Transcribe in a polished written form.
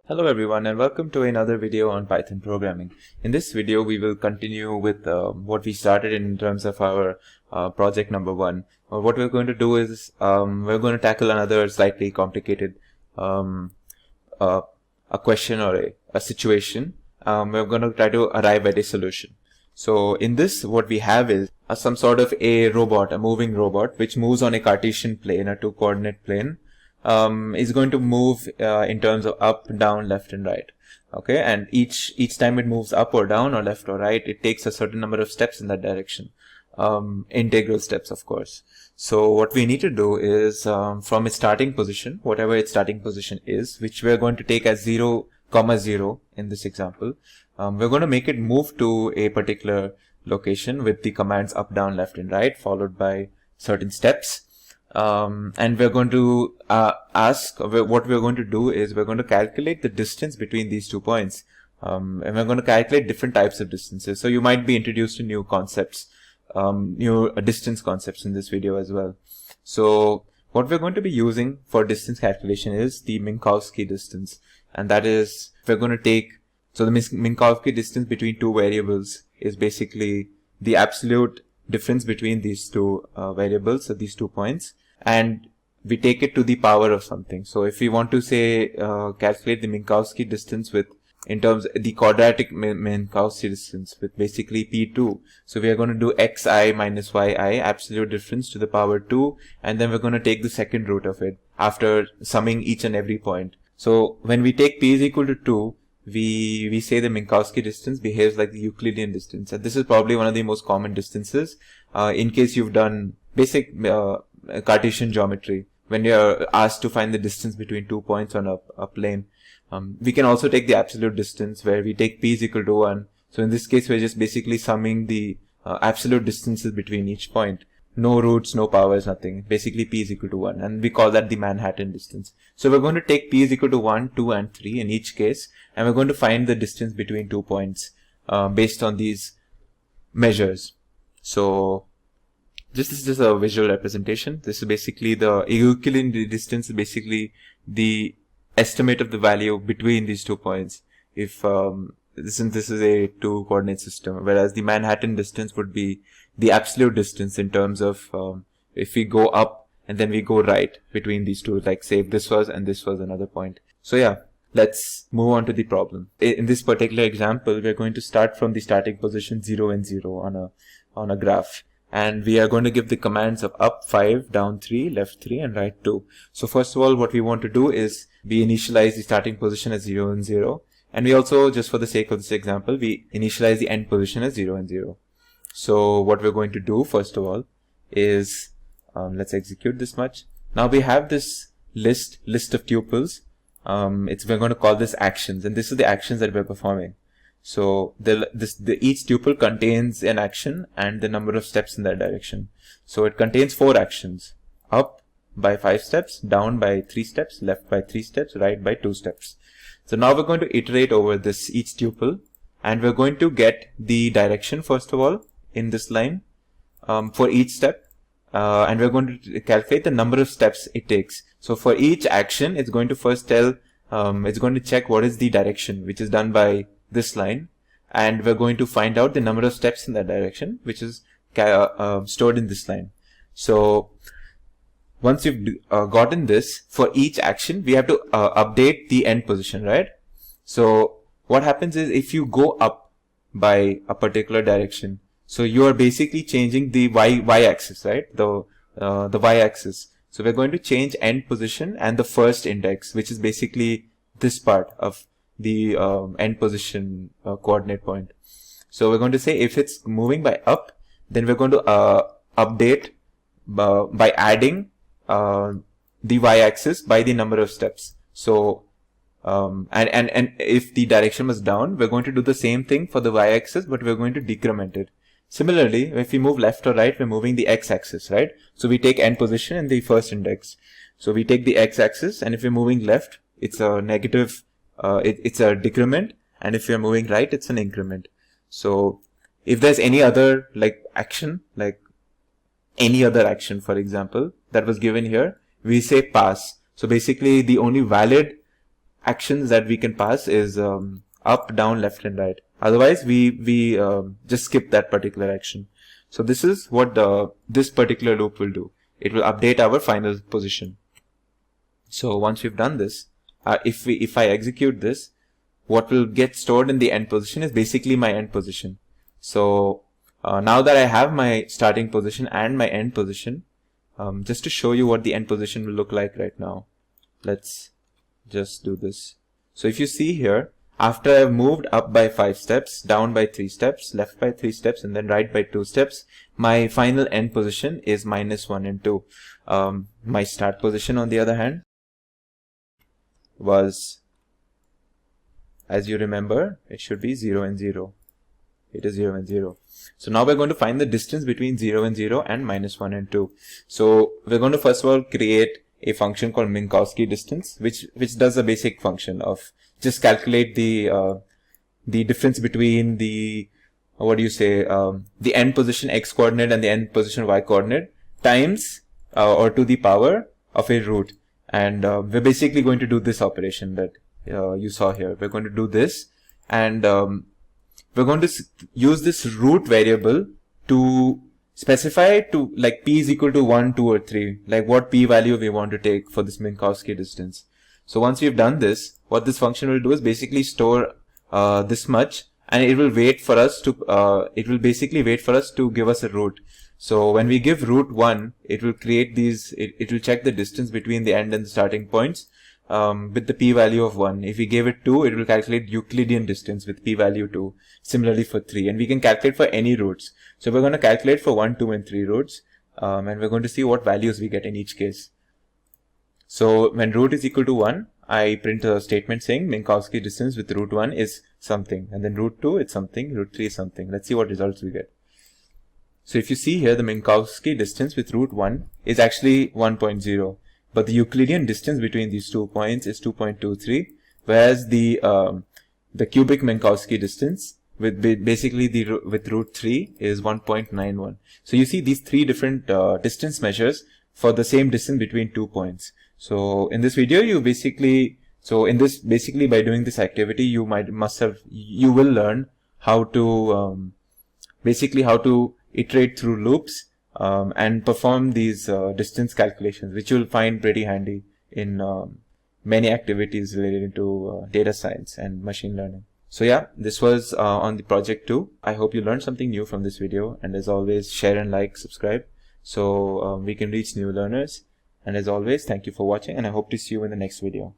Hello everyone and welcome to another video on Python programming. In this video we will continue with what we started in terms of our project number 1. What we're going to do is we're going to tackle another slightly complicated a question or a situation. We're going to try to arrive at a solution. So in this what we have is some sort of a robot, a moving robot which moves on a Cartesian plane, a 2-coordinate plane. Is going to move in terms of up, down, left and right. Okay, and each time it moves up or down or left or right, it takes a certain number of steps in that direction. Integral steps, of course. So what we need to do is from its starting position, whatever its starting position is, which we're going to take as 0, 0 in this example, we're going to make it move to a particular location with the commands up, down, left and right, followed by certain steps. And we're going to what we're going to do is we're going to calculate the distance between these 2 points. And we're going to calculate different types of distances. So you might be introduced to new concepts, new distance concepts in this video as well. So what we're going to be using for distance calculation is the Minkowski distance. And that is, we're going to take, so the Minkowski distance between two variables is basically the absolute difference between these two variables, so these 2 points, and we take it to the power of something. So if we want to say calculate the Minkowski distance with, in terms the quadratic Minkowski distance with basically p2, so we are going to do xi minus yi, absolute difference to the power 2, and then we're going to take the second root of it after summing each and every point. So when we take p is equal to 2, we say the Minkowski distance behaves like the Euclidean distance, and this is probably one of the most common distances in case you've done basic Cartesian geometry. When you're asked to find the distance between 2 points on a plane, we can also take the absolute distance where we take p is equal to 1. So in this case we're just basically summing the absolute distances between each point. No roots, no powers, nothing. Basically p is equal to 1, and we call that the Manhattan distance. So we're going to take p is equal to 1, 2 and 3 in each case, and we're going to find the distance between 2 points based on these measures. So this is just a visual representation. This is basically the Euclidean distance, is basically the estimate of the value between these 2 points. If since this is a 2-coordinate system, whereas the Manhattan distance would be the absolute distance in terms of if we go up and then we go right between these two, like say if this was and this was another point. So yeah, let's move on to the problem. In this particular example, we're going to start from the starting position 0 and 0 on a graph. And we are going to give the commands of up 5, down 3, left 3 and right 2. So first of all, what we want to do is we initialize the starting position as 0 and 0. And we also, just for the sake of this example, we initialize the end position as 0 and 0. So what we're going to do first of all is, let's execute this much. Now we have this list of tuples. We're going to call this actions, and this is the actions that we're performing. So each tuple contains an action and the number of steps in that direction. So it contains 4 actions: up by 5 steps, down by 3 steps, left by 3 steps, right by 2 steps. So now we're going to iterate over this each tuple, and we're going to get the direction first of all in this line for each step, and we're going to calculate the number of steps it takes. So for each action, it's going to first tell, it's going to check what is the direction which is done by this line, and we're going to find out the number of steps in that direction which is stored in this line. So once you've gotten this, for each action we have to update the end position, right? So what happens is, if you go up by a particular direction, so you are basically changing the y-axis, right? The y-axis. So we're going to change end position and the first index, which is basically this part of the end position coordinate point. So we're going to say if it's moving by up, then we're going to update by adding the y-axis by the number of steps. So and if the direction was down, we're going to do the same thing for the y-axis, but we're going to decrement it. Similarly, if we move left or right, we're moving the x-axis, right? So we take end position and the first index. So we take the x-axis, and if we're moving left, it's a negative, it's a decrement, and if we're moving right, it's an increment. So if there's any other action, like any other action, for example, that was given here, we say pass. So basically the only valid actions that we can pass is up, down, left, and right. Otherwise, we just skip that particular action. So this is what this particular loop will do. It will update our final position. So once we've done this, if I execute this, what will get stored in the end position is basically my end position. So now that I have my starting position and my end position, just to show you what the end position will look like right now, let's just do this. So if you see here, after I've moved up by 5 steps, down by 3 steps, left by 3 steps, and then right by 2 steps, my final end position is -1 and 2. My start position, on the other hand, was, as you remember, it should be 0 and 0. It is 0 and 0. So now we're going to find the distance between 0 and 0 and -1 and 2. So we're going to first of all create a function called Minkowski distance, which does a basic function of just calculate the difference between the, what do you say, the end position x coordinate and the end position y coordinate times or to the power of a root. And we're basically going to do this operation that you saw here. We're going to do this, and we're going to use this root variable to specify to like p is equal to 1, 2, or 3, like what p value we want to take for this Minkowski distance. So once we've done this, what this function will do is basically store this much, and it will wait for us to basically wait for us to give us a root. So when we give root 1, it will create these, it will check the distance between the end and the starting points with the p value of 1. If we gave it 2, it will calculate Euclidean distance with p value 2. Similarly for 3, and we can calculate for any roots. So we're going to calculate for 1, 2, and 3 roots, and we're going to see what values we get in each case. So when root is equal to 1, I print a statement saying Minkowski distance with root 1 is something, and then root 2 is something, root 3 is something. Let's see what results we get. So if you see here, the Minkowski distance with root 1 is actually 1.0, but the Euclidean distance between these 2 points is 2.23, whereas the cubic Minkowski distance with with root 3 is 1.91. So you see these 3 different distance measures for the same distance between 2 points. So in this video, basically by doing this activity, you will learn how to how to iterate through loops and perform these distance calculations, which you'll find pretty handy in many activities related to data science and machine learning. So yeah, this was on the project 2. I hope you learned something new from this video, and as always, share and like, subscribe, so we can reach new learners. And as always, thank you for watching, and I hope to see you in the next video.